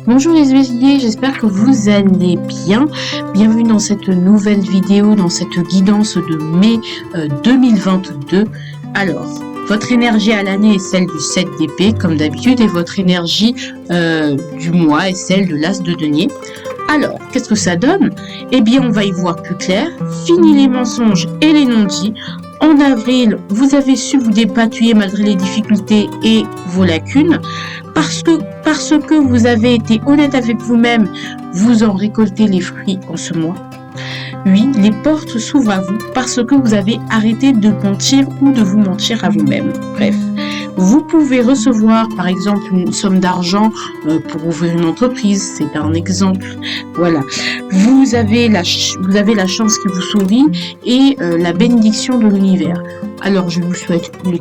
Bonjour les béliers, j'espère que vous allez bien. Bienvenue dans cette nouvelle vidéo, dans cette guidance de mai 2022. Alors, votre énergie à l'année est celle du 7 d'épée, comme d'habitude, et votre énergie du mois est celle de l'as de denier. Alors, qu'est-ce que ça donne? Eh bien, on va y voir plus clair. Fini les mensonges et les non-dits. En avril, vous avez su vous dépatouiller malgré les difficultés et vos lacunes. Parce que vous avez été honnête avec vous-même, vous en récoltez les fruits en ce mois. Oui, les portes s'ouvrent à vous parce que vous avez arrêté de mentir ou de vous mentir à vous-même. Bref, vous pouvez recevoir par exemple une somme d'argent pour ouvrir une entreprise, c'est un exemple. Voilà, vous avez la chance qui vous sourit et la bénédiction de l'univers. Alors je vous souhaite un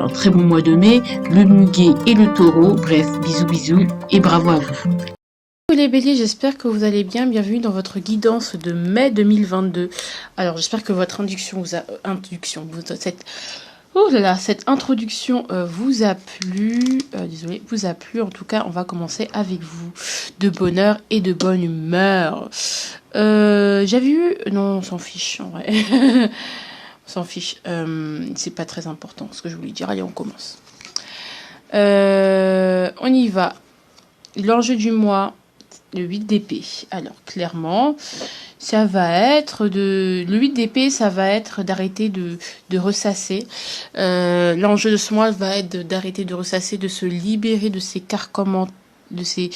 très bon mois de mai, le muguet et le taureau. Bref, bisous bisous et bravo à vous. Les béliers, j'espère que vous allez bien. Bienvenue dans votre guidance de mai 2022. Alors j'espère que votre cette introduction vous a plu. Vous a plu. En tout cas, on va commencer avec vous. De bonheur et de bonne humeur. J'avais eu... Non, on s'en fiche en vrai. On s'en fiche. C'est pas très important ce que je voulais dire. Allez, on commence. On y va. L'enjeu du mois, le 8 d'épée. Alors, clairement, ça va être le 8 d'épée, ça va être d'arrêter de ressasser. L'enjeu de ce mois va être d'arrêter de ressasser, de se libérer de ces carcans de ces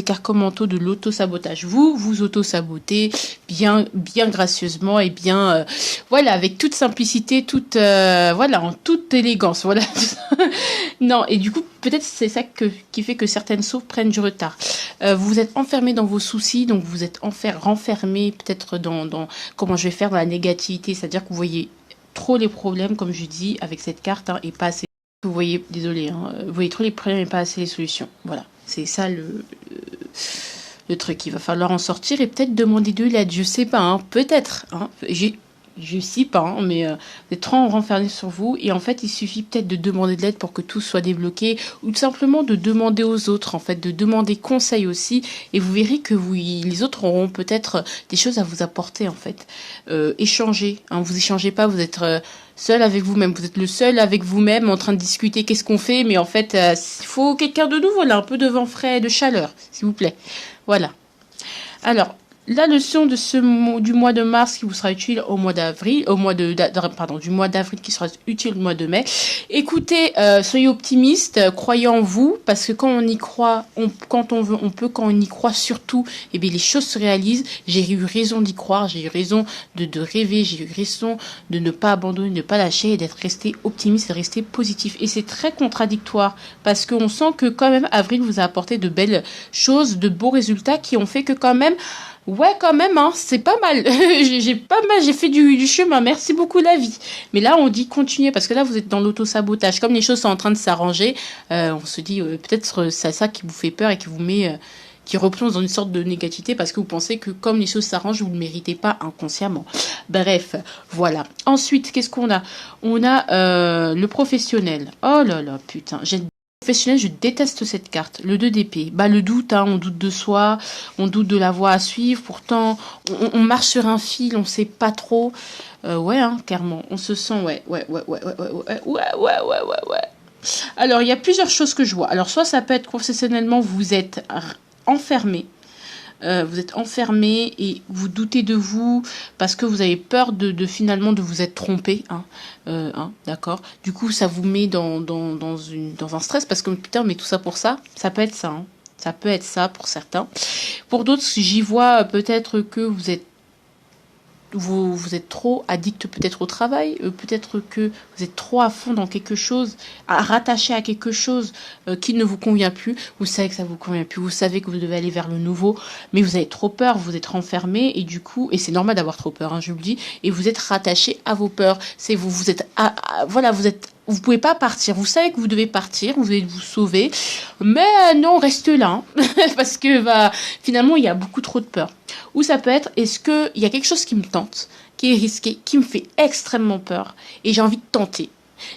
carcans mentaux de l'auto-sabotage. Vous auto-sabotez bien gracieusement et bien, voilà, avec toute simplicité, en toute élégance, voilà. Non, et du coup, peut-être c'est ça qui fait que certaines sauves prennent du retard. Vous êtes enfermé dans vos soucis, donc vous êtes renfermé peut-être dans comment je vais faire dans la négativité, c'est-à-dire que vous voyez trop les problèmes, comme je dis, avec cette carte, et pas assez. Vous voyez, désolé, vous voyez trop les problèmes et pas assez les solutions. Voilà. C'est ça le truc. Il va falloir en sortir et peut-être demander de l'aide. Je sais pas, peut-être. Je sais pas, mais vous êtes trop renfermé sur vous. Et en fait, il suffit peut-être de demander de l'aide pour que tout soit débloqué. Ou tout simplement de demander aux autres, en fait, de demander conseil aussi. Et vous verrez que les autres auront peut-être des choses à vous apporter, en fait. Échanger. Vous échangez pas, vous êtes... seul avec vous-même, vous êtes le seul avec vous-même en train de discuter qu'est-ce qu'on fait, mais en fait, il faut quelqu'un de nouveau, là, un peu de vent frais et de chaleur, s'il vous plaît. Voilà. Alors, la leçon du mois de mars qui vous sera utile au mois d'avril, du mois d'avril qui sera utile au mois de mai. Écoutez, soyez optimistes, croyez en vous, parce que quand on y croit, quand on veut, on peut, quand on y croit surtout, eh bien, les choses se réalisent. J'ai eu raison d'y croire, j'ai eu raison de rêver, j'ai eu raison de ne pas abandonner, de ne pas lâcher et d'être resté optimiste et rester positif. Et c'est très contradictoire, parce qu'on sent que quand même, avril vous a apporté de belles choses, de beaux résultats qui ont fait que quand même, c'est pas mal. J'ai fait du chemin. Merci beaucoup la vie. Mais là, on dit continuer parce que là, vous êtes dans l'auto-sabotage. Comme les choses sont en train de s'arranger, on se dit peut-être c'est ça qui vous fait peur et qui vous met, qui replonge dans une sorte de négativité parce que vous pensez que comme les choses s'arrangent, vous ne le méritez pas inconsciemment. Bref, voilà. Ensuite, qu'est-ce qu'on a? On a le professionnel. Oh là là, putain, professionnel, je déteste cette carte. Le 2 d'épée. Le doute, on doute de soi, on doute de la voie à suivre. Pourtant, on marche sur un fil, on sait pas trop. Clairement, on se sent, ouais. Alors, il y a plusieurs choses que je vois. Alors, soit ça peut être professionnellement, vous êtes enfermé. Vous êtes enfermé et vous doutez de vous parce que vous avez peur de finalement de vous être trompé, d'accord. Du coup, ça vous met dans un stress parce que putain, mais tout ça pour ça, ça peut être ça, ça peut être ça pour certains. Pour d'autres, j'y vois peut-être que vous êtes trop addict peut-être au travail, peut-être que vous êtes trop à fond dans quelque chose, rattaché à quelque chose qui ne vous convient plus. Vous savez que ça vous convient plus, vous savez que vous devez aller vers le nouveau, mais vous avez trop peur, vous êtes renfermé et du coup, et c'est normal d'avoir trop peur, je vous le dis, et vous êtes rattaché à vos peurs. C'est vous êtes, vous pouvez pas partir. Vous savez que vous devez partir, vous devez vous sauver, mais non, reste là, parce que finalement il y a beaucoup trop de peur. Ou ça peut être, est-ce qu'il y a quelque chose qui me tente, qui est risqué, qui me fait extrêmement peur, et j'ai envie de tenter.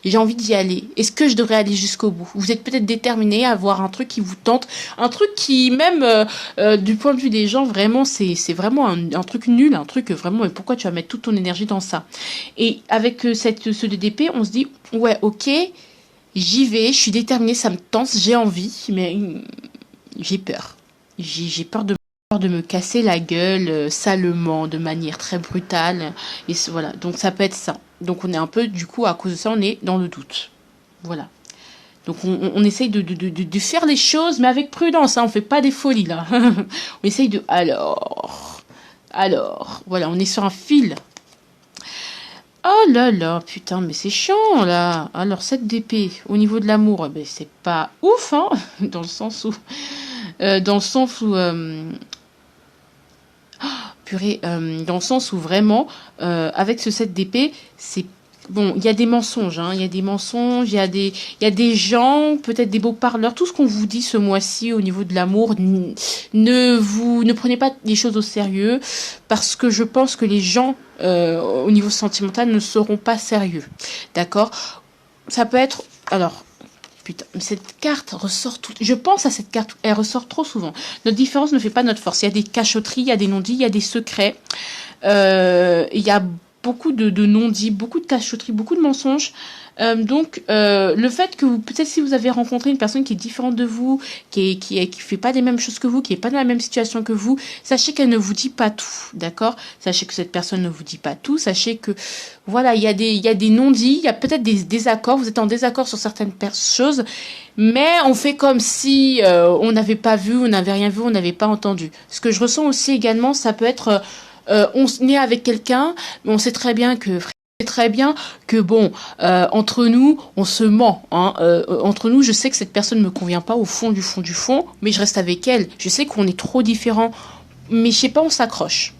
J'ai envie d'y aller. Est-ce que je devrais aller jusqu'au bout? Vous êtes peut-être déterminé à avoir un truc qui vous tente, un truc qui, même du point de vue des gens, vraiment, c'est vraiment un truc nul, un truc vraiment, mais pourquoi tu vas mettre toute ton énergie dans ça? Et avec ce DDP, on se dit, ouais, ok, j'y vais, je suis déterminée, ça me tente, j'ai envie, mais j'ai peur. J'ai peur de me casser la gueule salement, de manière très brutale. Et voilà, donc ça peut être ça. Donc on est un peu, du coup, à cause de ça, on est dans le doute. Voilà. Donc on essaye de faire les choses, mais avec prudence, hein, on fait pas des folies là. On essaye de... Alors, voilà, on est sur un fil. Oh là là, putain, mais c'est chiant là. Alors cette d'épée, au niveau de l'amour, ben, c'est pas ouf, hein, dans le sens où... purée, dans le sens où vraiment, avec ce 7 d'épée, c'est bon, il y a des mensonges, hein, il y a des mensonges, il y a des gens, peut-être des beaux parleurs, tout ce qu'on vous dit ce mois-ci au niveau de l'amour, ne prenez pas les choses au sérieux, parce que je pense que les gens, au niveau sentimental, ne seront pas sérieux, d'accord? Ça peut être, alors... Putain, mais cette carte ressort tout. Je pense à cette carte, elle ressort trop souvent. Notre différence ne fait pas notre force. Il y a des cachotteries, il y a des non-dits, il y a des secrets. Il y a beaucoup de non-dits, beaucoup de cachotteries, beaucoup de mensonges. Donc, le fait que peut-être si vous avez rencontré une personne qui est différente de vous, qui fait pas les mêmes choses que vous, qui est pas dans la même situation que vous, sachez qu'elle ne vous dit pas tout, d'accord? Sachez que cette personne ne vous dit pas tout. Sachez que, voilà, il y a des non-dits, il y a peut-être des désaccords. Vous êtes en désaccord sur certaines choses, mais on fait comme si on n'avait pas vu, on n'avait rien vu, on n'avait pas entendu. Ce que je ressens aussi également, ça peut être, on est avec quelqu'un, mais on sait très bien que bon, entre nous, on se ment. Hein, entre nous, je sais que cette personne ne me convient pas au fond du fond, mais je reste avec elle. Je sais qu'on est trop différents, mais je sais pas, on s'accroche.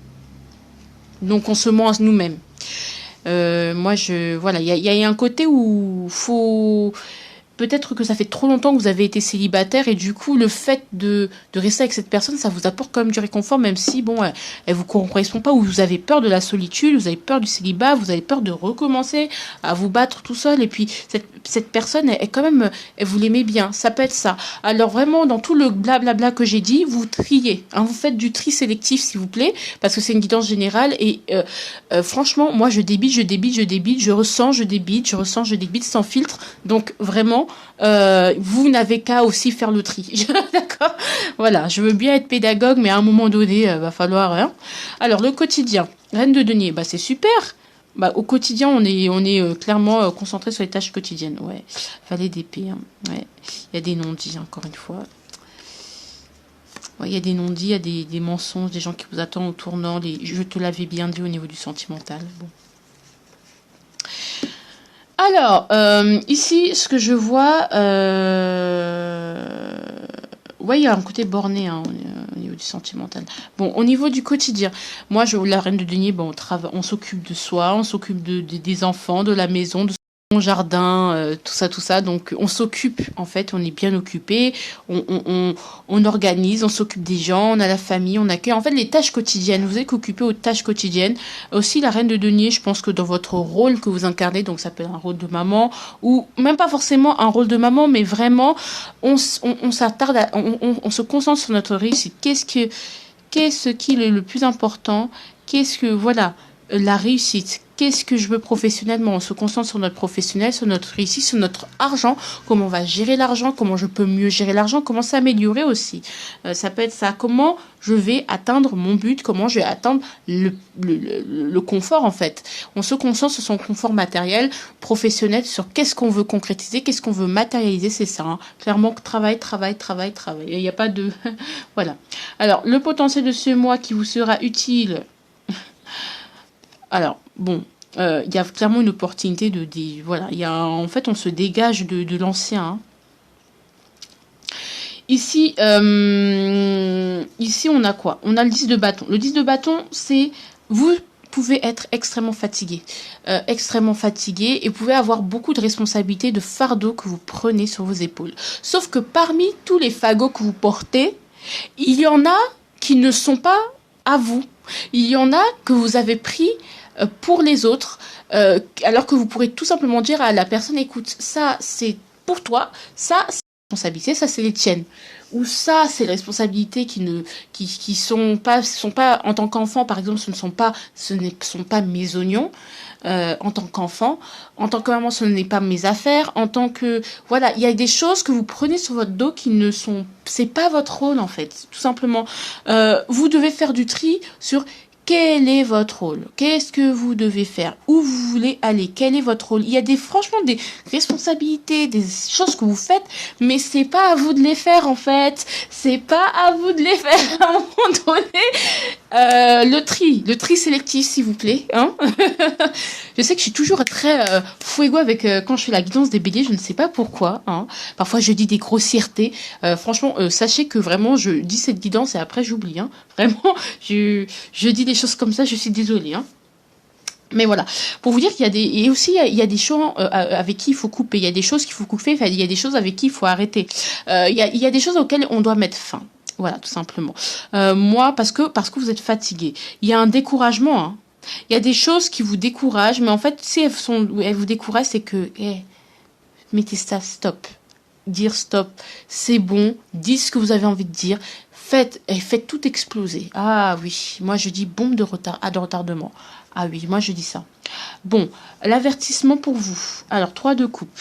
Donc on se ment à nous-mêmes. Moi, voilà, il y a un côté où faut... Peut-être que ça fait trop longtemps que vous avez été célibataire et du coup, le fait de rester avec cette personne, ça vous apporte quand même du réconfort, même si, bon, elle vous correspond pas, ou vous avez peur de la solitude, vous avez peur du célibat, vous avez peur de recommencer à vous battre tout seul. Et puis, cette personne, elle quand même, vous l'aimez bien. Ça peut être ça. Alors vraiment, dans tout le blablabla que j'ai dit, vous triez. Hein, vous faites du tri sélectif, s'il vous plaît, parce que c'est une guidance générale. Et franchement, moi, je débite, je ressens, je débite sans filtre. Donc, vraiment, vous n'avez qu'à aussi faire le tri. D'accord? Voilà, je veux bien être pédagogue, mais à un moment donné, va falloir... Hein. Alors, le quotidien. Reine de denier, bah, c'est super. Bah, au quotidien, on est clairement concentré sur les tâches quotidiennes. Ouais, valet d'épée. Hein. Ouais. Il y a des non-dits, encore une fois. Ouais, il y a des non-dits, il y a des mensonges, des gens qui vous attendent au tournant. Je te l'avais bien dit au niveau du sentimental. Bon. Alors, ici, ce que je vois, ouais, il y a un côté borné hein, au niveau du sentimental. Bon, au niveau du quotidien, moi, la reine de denier, bon, on s'occupe de soi, on s'occupe des enfants, de la maison, de son jardin, tout ça. Donc, on s'occupe, en fait, on est bien occupé, on organise, on s'occupe des gens, on a la famille, on accueille. En fait, les tâches quotidiennes, vous êtes occupé aux tâches quotidiennes. Aussi, la reine de denier, je pense que dans votre rôle que vous incarnez, donc ça peut être un rôle de maman, ou même pas forcément un rôle de maman, mais vraiment, on s'attarde, on se concentre sur notre réussite. Qu'est-ce qui est le plus important? Voilà, la réussite. Qu'est-ce que je veux professionnellement? On se concentre sur notre professionnel, sur notre réussite, sur notre argent. Comment on va gérer l'argent? Comment je peux mieux gérer l'argent? Comment s'améliorer aussi? Ça peut être ça. Comment je vais atteindre mon but? Comment je vais atteindre le confort, en fait? On se concentre sur son confort matériel, professionnel, sur qu'est-ce qu'on veut concrétiser, qu'est-ce qu'on veut matérialiser, c'est ça. Hein. Clairement, travail. Il n'y a pas de... Voilà. Alors, le potentiel de ce mois qui vous sera utile... Alors, bon, il y a clairement une opportunité voilà, en fait, on se dégage de l'ancien. Hein. Ici, on a quoi? On a le 10 de bâton. Le 10 de bâton, c'est... Vous pouvez être extrêmement fatigué. Et vous pouvez avoir beaucoup de responsabilités, de fardeaux que vous prenez sur vos épaules. Sauf que parmi tous les fagots que vous portez, il y en a qui ne sont pas à vous. Il y en a que vous avez pris pour les autres, alors que vous pourrez tout simplement dire à la personne, écoute, ça c'est pour toi, ça c'est responsabilité, ça c'est les tiennes, ou ça c'est les responsabilités qui sont pas en tant qu'enfant par exemple, ce ne sont pas mes oignons. En tant qu'enfant, en tant que maman, ce n'est pas mes affaires. En tant que voilà, il y a des choses que vous prenez sur votre dos qui ne sont, c'est pas votre rôle en fait, tout simplement. Vous devez faire du tri sur quel est votre rôle, qu'est-ce que vous devez faire, où vous voulez aller, quel est votre rôle. Il y a franchement des responsabilités, des choses que vous faites, mais c'est pas à vous de les faire en fait. C'est pas à vous de les faire à un moment donné. Le tri sélectif, s'il vous plaît. Hein. Je sais que je suis toujours très fouego avec quand je fais la guidance des béliers, je ne sais pas pourquoi. Hein. Parfois, je dis des grossièretés. Franchement, sachez que vraiment, je dis cette guidance et après, j'oublie. Hein. Vraiment, je dis des choses comme ça, je suis désolée. Hein. Mais voilà, pour vous dire qu'il y a il y a des choses avec qui il faut couper, il y a des choses qu'il faut couper, il y a des choses avec qui il faut arrêter. Il y a des choses auxquelles on doit mettre fin. Voilà, tout simplement. Moi, parce que vous êtes fatigué. Il y a un découragement. Hein. Il y a des choses qui vous découragent, mais en fait, si elles vous découragent, c'est que, mettez ça, stop. Dire stop, c'est bon. Dites ce que vous avez envie de dire. Faites tout exploser. Ah oui, moi je dis bombe de retardement. Ah oui, moi je dis ça. Bon, l'avertissement pour vous. Alors, 3 de coupe.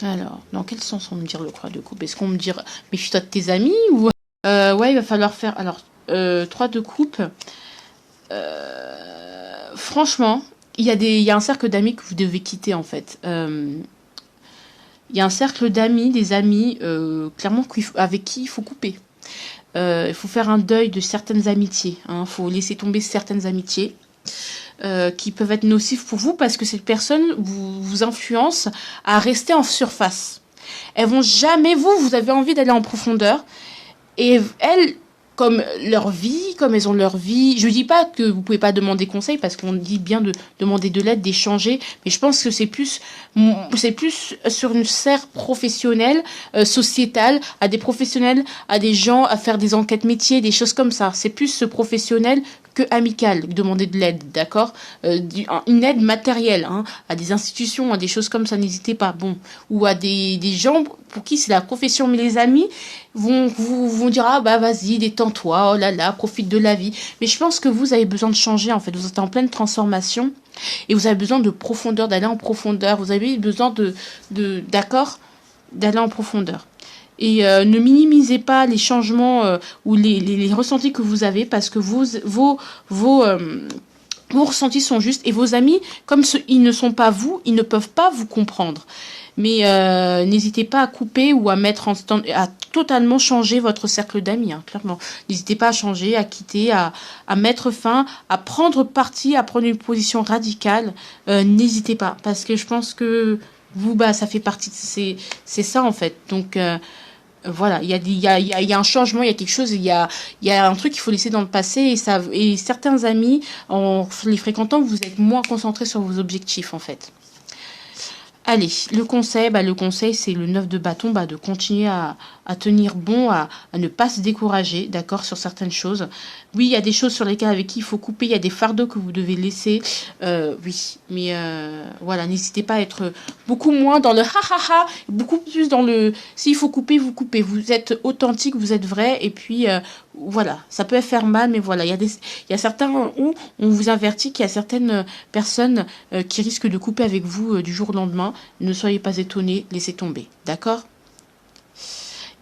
Alors, dans quel sens on me dire le 3 de coupe? Est-ce qu'on me dit méfie-toi de tes amis ou ouais, il va falloir faire. Alors, 3 de coupe. Franchement, il y a un cercle d'amis que vous devez quitter en fait. Il y a un cercle d'amis, des amis, clairement avec qui il faut couper. Il faut faire un deuil de certaines amitiés. Il faut laisser tomber certaines amitiés qui peuvent être nocives pour vous parce que cette personne vous influence à rester en surface. Elles vont jamais, vous avez envie d'aller en profondeur. Et elles, comme elles ont leur vie, je dis pas que vous pouvez pas demander conseil parce qu'on dit bien de demander de l'aide, d'échanger, mais je pense que c'est plus sur une sphère professionnelle, sociétale, à des professionnels, à des gens, à faire des enquêtes métiers, des choses comme ça. C'est plus professionnel que amical, demander de l'aide, d'accord, une aide matérielle, hein, à des institutions, à des choses comme ça, n'hésitez pas, bon, ou à des gens pour qui c'est la profession, mais les amis vont dire, ah bah vas-y, détends-toi, oh là là, profite de la vie, mais je pense que vous avez besoin de changer, en fait, vous êtes en pleine transformation, et vous avez besoin de profondeur, d'aller en profondeur, vous avez besoin d'accord, d'aller en profondeur. Et ne minimisez pas les changements ou les ressentis que vous avez parce que vos ressentis sont justes et vos amis, comme ils ne sont pas vous, ils ne peuvent pas vous comprendre. Mais n'hésitez pas à couper ou à à totalement changer votre cercle d'amis, hein, clairement. N'hésitez pas à changer, à quitter, à mettre fin, à prendre parti, à prendre une position radicale. N'hésitez pas parce que je pense que vous, ça fait partie de c'est ça en fait. Donc voilà, il y a un changement, il y a quelque chose, il y a un truc qu'il faut laisser dans le passé et certains amis, en les fréquentant, vous êtes moins concentrés sur vos objectifs en fait. Allez, le conseil, c'est le 9 de bâton, de continuer à tenir bon, à ne pas se décourager, d'accord, sur certaines choses. Oui, il y a des choses sur lesquelles avec qui il faut couper, il y a des fardeaux que vous devez laisser, oui, mais voilà, n'hésitez pas à être beaucoup moins dans le ha, beaucoup plus dans le s'il faut couper, vous coupez, vous êtes authentique, vous êtes vrai, et puis voilà, ça peut faire mal, mais voilà, il y a certains où on vous avertit qu'il y a certaines personnes qui risquent de couper avec vous du jour au lendemain. Ne soyez pas étonnés, laissez tomber, d'accord?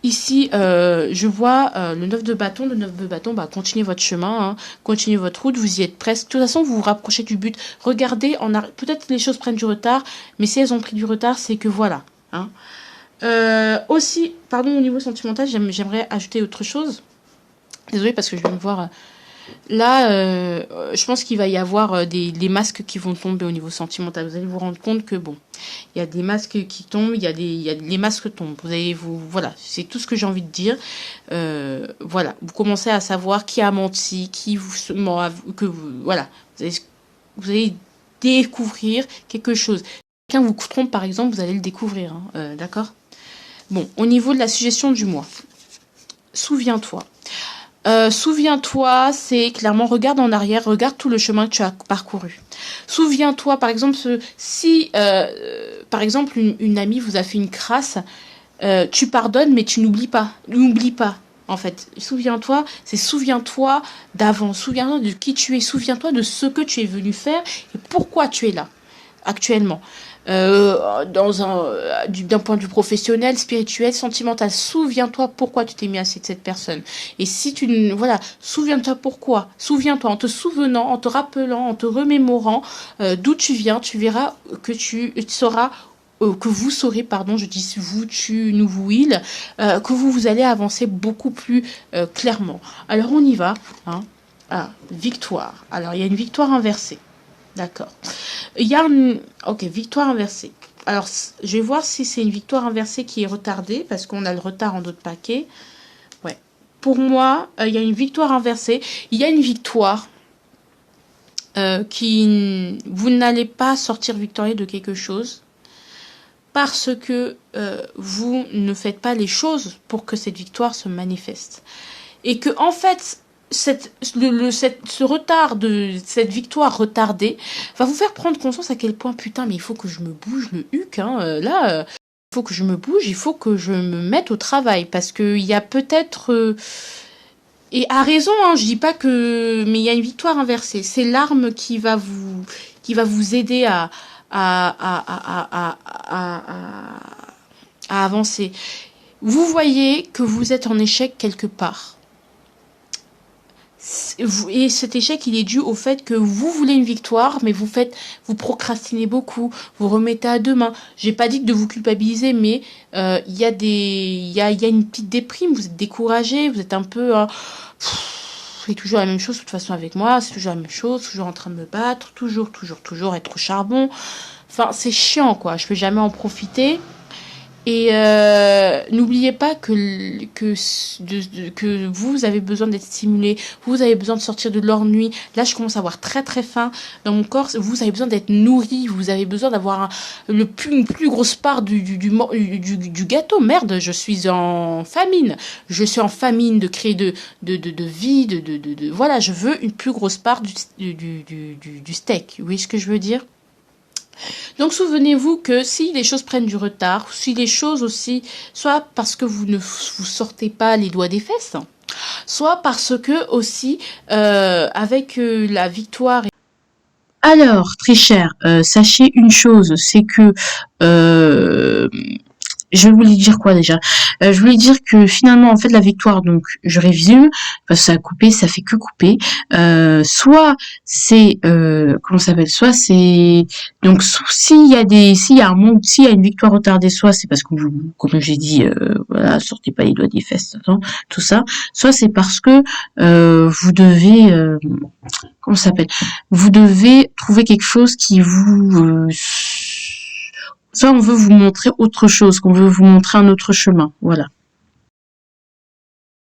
Ici, je vois le 9 de bâton. Le 9 de bâton, continuez votre chemin, hein, continuez votre route, vous y êtes presque. De toute façon, vous vous rapprochez du but. Regardez, peut-être les choses prennent du retard, mais si elles ont pris du retard, c'est que voilà. Hein. Aussi, pardon, au niveau sentimental, j'aimerais ajouter autre chose. Désolée parce que je viens de voir... Là, je pense qu'il va y avoir des masques qui vont tomber au niveau sentimental. Vous allez vous rendre compte que bon, il y a des masques qui tombent, les masques tombent. Voilà, c'est tout ce que j'ai envie de dire. Voilà, vous commencez à savoir qui a menti, voilà, vous allez découvrir quelque chose. Quelqu'un vous trompe par exemple, vous allez le découvrir, hein, d'accord. Bon, au niveau de la suggestion du mois, souviens-toi. Souviens-toi, c'est clairement, regarde en arrière, regarde tout le chemin que tu as parcouru. Souviens-toi, par exemple, si, par exemple, une amie vous a fait une crasse, tu pardonnes, mais tu n'oublies pas. N'oublie pas, en fait. Souviens-toi, c'est souviens-toi d'avant. Souviens-toi de qui tu es. Souviens-toi de ce que tu es venu faire et pourquoi tu es là, actuellement. D'un point de vue professionnel, spirituel, sentimental, souviens-toi pourquoi tu t'es mis à cette personne. Et si tu, voilà, souviens-toi pourquoi. Souviens-toi, en te souvenant, en te rappelant, en te remémorant d'où tu viens, tu verras que tu sauras que vous saurez, pardon, je dis vous, tu, nous, vous, il, que vous allez avancer beaucoup plus clairement. Alors on y va, hein. Ah, victoire. Alors il y a une victoire inversée. D'accord. Il y a une... Ok, victoire inversée. Alors, je vais voir si c'est une victoire inversée qui est retardée, parce qu'on a le retard en d'autres paquets. Ouais. Pour moi, il y a une victoire inversée. Il y a une victoire qui... Vous n'allez pas sortir victorieux de quelque chose, parce que vous ne faites pas les choses pour que cette victoire se manifeste. Et que, en fait... ce retard de cette victoire retardée va vous faire prendre conscience à quel point putain mais il faut que je me bouge le huc hein, il faut que je me bouge, il faut que je me mette au travail parce que il y a peut-être et à raison hein, je dis pas que mais il y a une victoire inversée, c'est l'arme qui va vous aider à avancer. Vous voyez que vous êtes en échec quelque part. Et cet échec, il est dû au fait que vous voulez une victoire, mais vous procrastinez beaucoup, vous remettez à demain. J'ai pas dit de vous culpabiliser, mais il y a une petite déprime, vous êtes découragé, vous êtes un peu, c'est toujours la même chose de toute façon avec moi, c'est toujours la même chose, toujours en train de me battre, toujours être au charbon. Enfin, c'est chiant quoi, je peux jamais en profiter. Et n'oubliez pas que vous avez besoin d'être stimulé, vous avez besoin de sortir de l'ennui. Là, je commence à avoir très très faim dans mon corps. Vous avez besoin d'être nourri, vous avez besoin d'avoir une plus grosse part du gâteau. Merde, je suis en famine. Je suis en famine de créer de vie, voilà, je veux une plus grosse part du steak. Vous voyez ce que je veux dire? Donc souvenez-vous que si les choses prennent du retard, si les choses aussi, soit parce que vous ne vous sortez pas les doigts des fesses, soit parce que aussi avec la victoire. Alors, très cher, sachez une chose, c'est que je voulais dire quoi déjà? Je voulais dire que finalement, en fait, la victoire, donc, je résume, parce que ça a coupé, ça fait que couper. Soit c'est, comment ça s'appelle? Soit c'est, donc, s'il y a un monde, s'il y a une victoire retardée, soit c'est parce que vous, comme j'ai dit, voilà, sortez pas les doigts des fesses, tout ça. Soit c'est parce que vous devez, comment ça s'appelle? Vous devez trouver quelque chose qui vous soit on veut vous montrer autre chose, qu'on veut vous montrer un autre chemin, voilà.